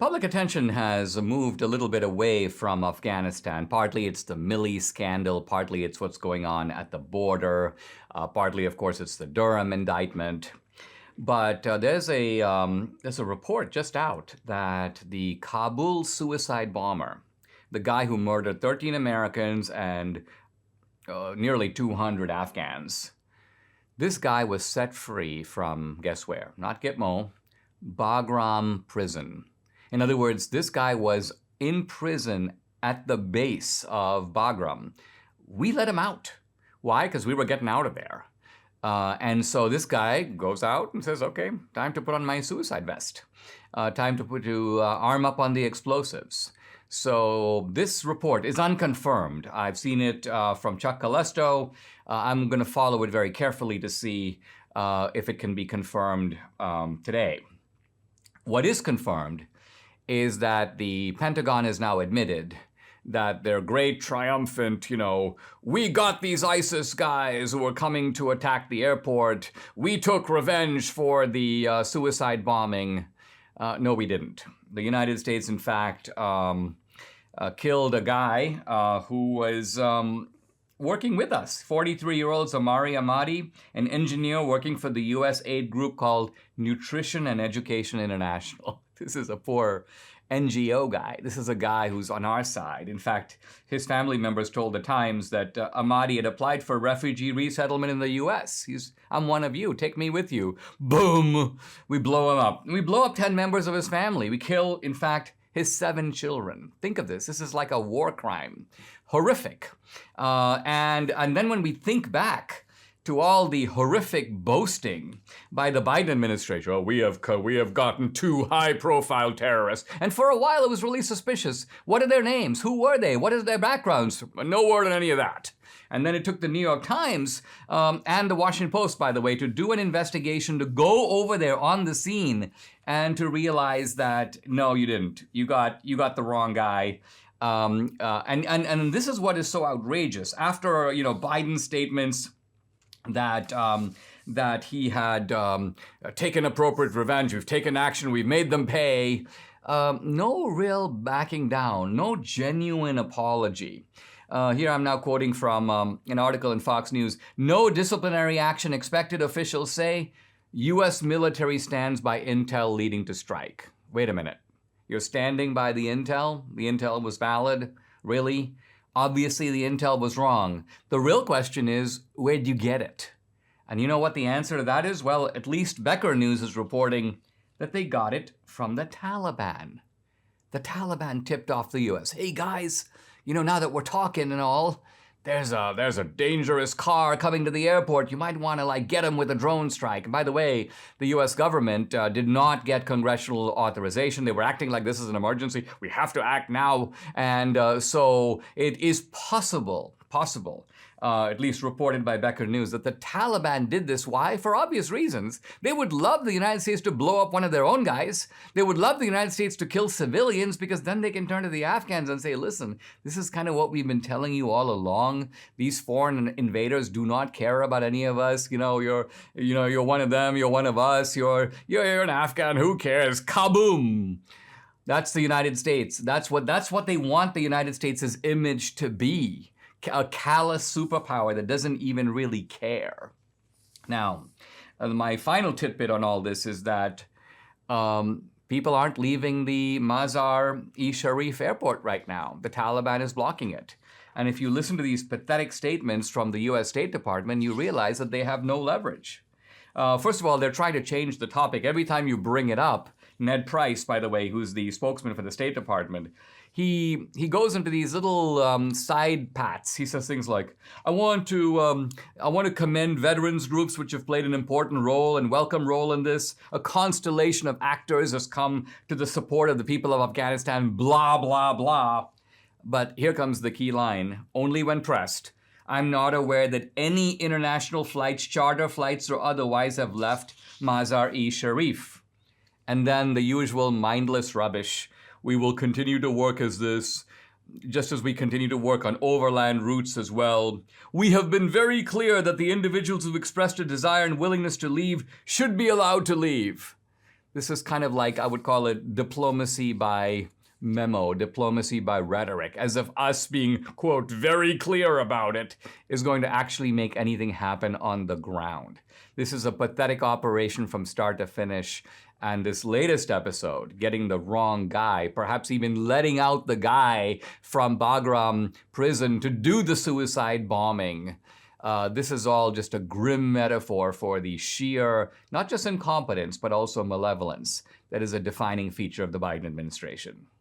Public attention has moved a little bit away from Afghanistan. Partly it's the Milley scandal, partly it's what's going on at the border, partly, of course, it's the Durham indictment. But there's a report just out that the Kabul suicide bomber, the guy who murdered 13 Americans and nearly 200 Afghans, this guy was set free from, guess where? Not Gitmo, Bagram prison. In other words, this guy was in prison at the base of Bagram. We let him out. Why? Because we were getting out of there. And so this guy goes out and says, okay, time to put on my suicide vest. Time to arm up on the explosives. So this report is unconfirmed. I've seen it from Chuck Calesto. I'm going to follow it very carefully to see if it can be confirmed today. What is confirmed is that the Pentagon has now admitted that they're great, triumphant, we got these ISIS guys who were coming to attack the airport. We took revenge for the suicide bombing. No, we didn't. The United States, in fact, killed a guy who was working with us, 43-year-old Zamari Ahmadi, an engineer working for the U.S. aid group called Nutrition and Education International. This is a poor NGO guy. This is a guy who's on our side. In fact, his family members told the Times that Ahmadi had applied for refugee resettlement in the U.S. I'm one of you. Take me with you. Boom! We blow him up. We blow up 10 members of his family. We kill, in fact, his 7 children. Think of this. This is like a war crime. Horrific. And then when we think back to all the horrific boasting by the Biden administration, oh, we have gotten 2 high-profile terrorists. And for a while, it was really suspicious. What are their names? Who were they? What is their backgrounds? No word on any of that. And then it took the New York Times and the Washington Post, by the way, to do an investigation, to go over there on the scene and to realize that, no, you didn't. You got the wrong guy. And this is what is so outrageous. After, Biden's statements that he had taken appropriate revenge, we've taken action, we've made them pay, no real backing down, no genuine apology. Here I'm now quoting from an article in Fox News. No disciplinary action expected, officials say. U.S. military stands by intel leading to strike. Wait a minute. You're standing by the intel? The intel was valid? Really? Obviously, the intel was wrong. The real question is, where'd you get it? And you know what the answer to that is? Well, at least Becker News is reporting that they got it from the Taliban. The Taliban tipped off the U.S. Hey, guys, now that we're talking and all, there's a dangerous car coming to the airport. You might want to get him with a drone strike. And by the way, the U.S. government did not get congressional authorization. They were acting like this is an emergency. We have to act now. And so it is possible, at least reported by Becker News, that the Taliban did this. Why? For obvious reasons. They would love the United States to blow up one of their own guys. They would love the United States to kill civilians, because then they can turn to the Afghans and say, listen, this is kind of what we've been telling you all along. These foreign invaders do not care about any of us. You're one of them, you're one of us, you're an Afghan, who cares? Kaboom! That's the United States. That's what they want the United States' image to be. A callous superpower that doesn't even really care. Now, my final tidbit on all this is that people aren't leaving the Mazar-e-Sharif airport right now. The Taliban is blocking it. And if you listen to these pathetic statements from the U.S. State Department, you realize that they have no leverage. First of all, they're trying to change the topic. Every time you bring it up, Ned Price, by the way, who's the spokesman for the State Department, he goes into these little side pats. He says things like, I want to commend veterans groups which have played an important role and welcome role in this. A constellation of actors has come to the support of the people of Afghanistan, blah, blah, blah. But here comes the key line. Only when pressed, I'm not aware that any international flights, charter flights or otherwise, have left Mazar-e-Sharif. And then the usual mindless rubbish. We will continue to work as this, just as we continue to work on overland routes as well. We have been very clear that the individuals who expressed a desire and willingness to leave should be allowed to leave. This is kind of like, I would call it diplomacy by memo, diplomacy by rhetoric, as if us being, quote, very clear about it is going to actually make anything happen on the ground. This is a pathetic operation from start to finish. And this latest episode, getting the wrong guy, perhaps even letting out the guy from Bagram prison to do the suicide bombing. This is all just a grim metaphor for the sheer, not just incompetence, but also malevolence that is a defining feature of the Biden administration.